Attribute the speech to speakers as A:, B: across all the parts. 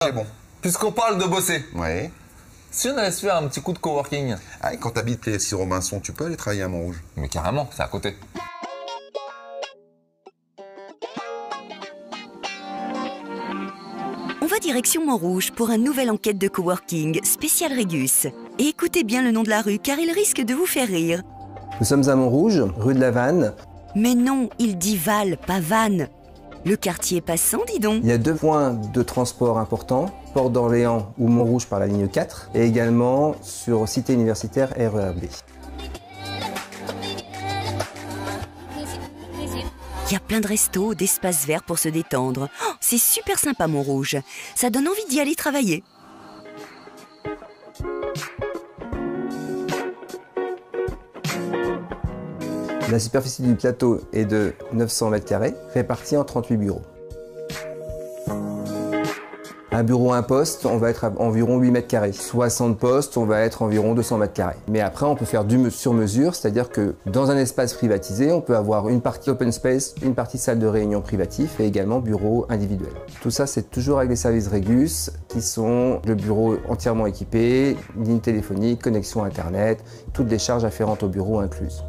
A: C'est bon.
B: Puisqu'on parle de bosser,
A: Ouais.
B: si on allait se faire un petit coup de coworking.
A: Ah, et quand t'habites les Robinson, tu peux aller travailler à Montrouge.
B: Mais carrément, c'est à côté.
C: On va direction Montrouge pour une nouvelle enquête de coworking spécial Régus. Et écoutez bien le nom de la rue car il risque de vous faire rire.
D: Nous sommes à Montrouge, rue de la Vanne.
C: Mais non, il dit Val, pas Vanne. Le quartier est passant, dis donc.
D: Il y a 2 points de transport importants, Porte d'Orléans ou Montrouge par la ligne 4, et également sur Cité universitaire RERB.
C: Il y a plein de restos, d'espaces verts pour se détendre. Oh, c'est super sympa Montrouge. Ça donne envie d'y aller travailler.
D: La superficie du plateau est de 900 m², répartie en 38 bureaux. Un bureau, un poste, on va être à environ 8 m². 60 postes, on va être environ 200 m². Mais après, on peut faire du sur-mesure, c'est-à-dire que dans un espace privatisé, on peut avoir une partie open space, une partie salle de réunion privatif et également bureau individuel. Tout ça, c'est toujours avec les services Régus, qui sont le bureau entièrement équipé, ligne téléphonique, connexion Internet, toutes les charges afférentes au bureau incluses.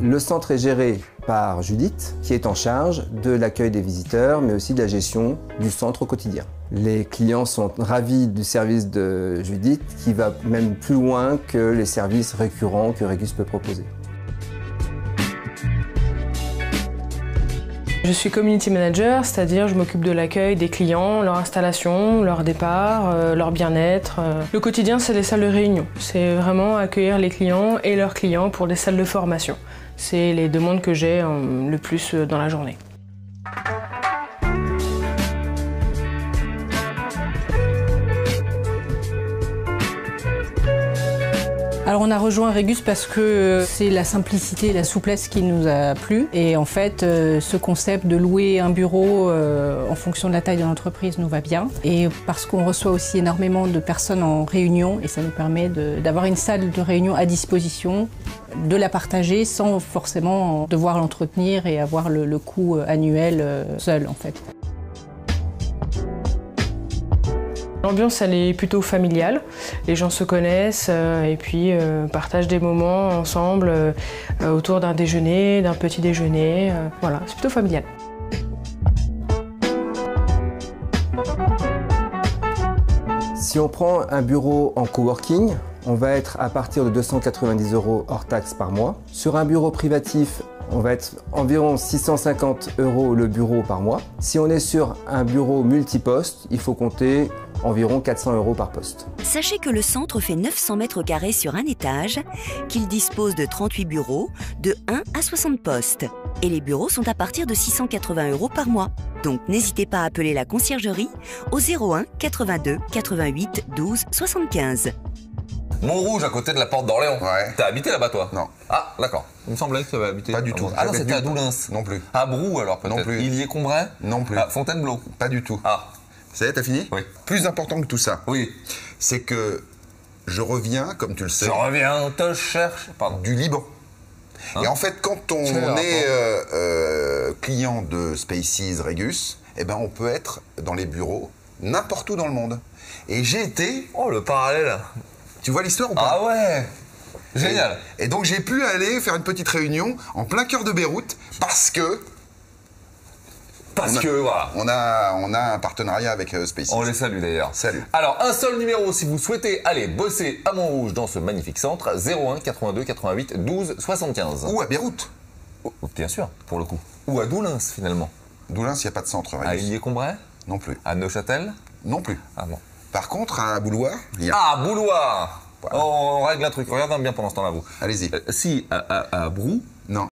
D: Le centre est géré par Judith, qui est en charge de l'accueil des visiteurs, mais aussi de la gestion du centre au quotidien. Les clients sont ravis du service de Judith, qui va même plus loin que les services récurrents que Régus peut proposer.
E: Je suis community manager, c'est-à-dire je m'occupe de l'accueil des clients, leur installation, leur départ, leur bien-être. Le quotidien, c'est les salles de réunion. C'est vraiment accueillir les clients et leurs clients pour des salles de formation. C'est les demandes que j'ai le plus dans la journée.
F: Alors on a rejoint Régus parce que c'est la simplicité et la souplesse qui nous a plu. Et en fait, ce concept de louer un bureau en fonction de la taille de l'entreprise nous va bien. Et parce qu'on reçoit aussi énormément de personnes en réunion et ça nous permet d'avoir une salle de réunion à disposition, de la partager sans forcément devoir l'entretenir et avoir le coût annuel seul en fait.
E: L'ambiance, elle est plutôt familiale. Les gens se connaissent et puis partagent des moments ensemble autour d'un déjeuner, d'un petit déjeuner. Voilà, c'est plutôt familial.
D: Si on prend un bureau en coworking, on va être à partir de 290 € hors taxe par mois. Sur un bureau privatif, on va être environ 650 € le bureau par mois. Si on est sur un bureau multiposte, il faut compter environ 400 € par poste.
C: Sachez que le centre fait 900 m² sur un étage, qu'il dispose de 38 bureaux, de 1 à 60 postes. Et les bureaux sont à partir de 680 € par mois. Donc n'hésitez pas à appeler la conciergerie au 01 82 88 12 75.
B: Montrouge, à côté de la Porte d'Orléans.
A: Ouais.
B: T'as habité là-bas, toi?
A: Non.
B: Ah, d'accord. Il me semblait que tu avais habité.
A: Pas du tout.
B: Ah non,
A: J'avais
B: c'était à
A: du-
B: Doulins.
A: Non plus.
B: À Brou, alors peut-être.
A: Non plus.
B: Illier-Combray?
A: Non plus.
B: À Fontainebleau.
A: Pas du tout.
B: Ah,
A: Ça y est, t'as fini?
B: Oui.
A: Plus important que tout ça,
B: oui.
A: c'est que je reviens, comme tu le sais,
B: Je reviens, te cherche. Pardon.
A: du Liban.
B: Hein?
A: Et en fait, quand on
B: Quel rapport?
A: est client de Spaces Régus, eh ben, on peut être dans les bureaux n'importe où dans le monde. Et j'ai été...
B: Oh, le parallèle.
A: Tu vois l'histoire ou pas?
B: Ah ouais. Génial.
A: Et donc j'ai pu aller faire une petite réunion en plein cœur de Beyrouth parce que
B: Parce que, voilà.
A: on a un partenariat avec Spaces.
B: On les salue d'ailleurs.
A: Salut.
B: Alors, un seul numéro si vous souhaitez aller bosser à Montrouge dans ce magnifique centre, 01 82 88 12 75.
A: Ou à Beyrouth.
B: Oh, bien sûr, pour le coup. Ou à Doulins, finalement.
A: Doulins, il n'y a pas de centre
B: À
A: Régus.
B: Illier-Combray?
A: Non plus.
B: À Neuchâtel?
A: Non plus.
B: Ah bon.
A: Par contre, à Bouloir, il y a...
B: Ah, Bouloir.
A: Voilà.
B: On règle un truc. Regardez bien pendant ce temps-là, vous.
A: Allez-y.
B: Si, à Brou,
A: Non.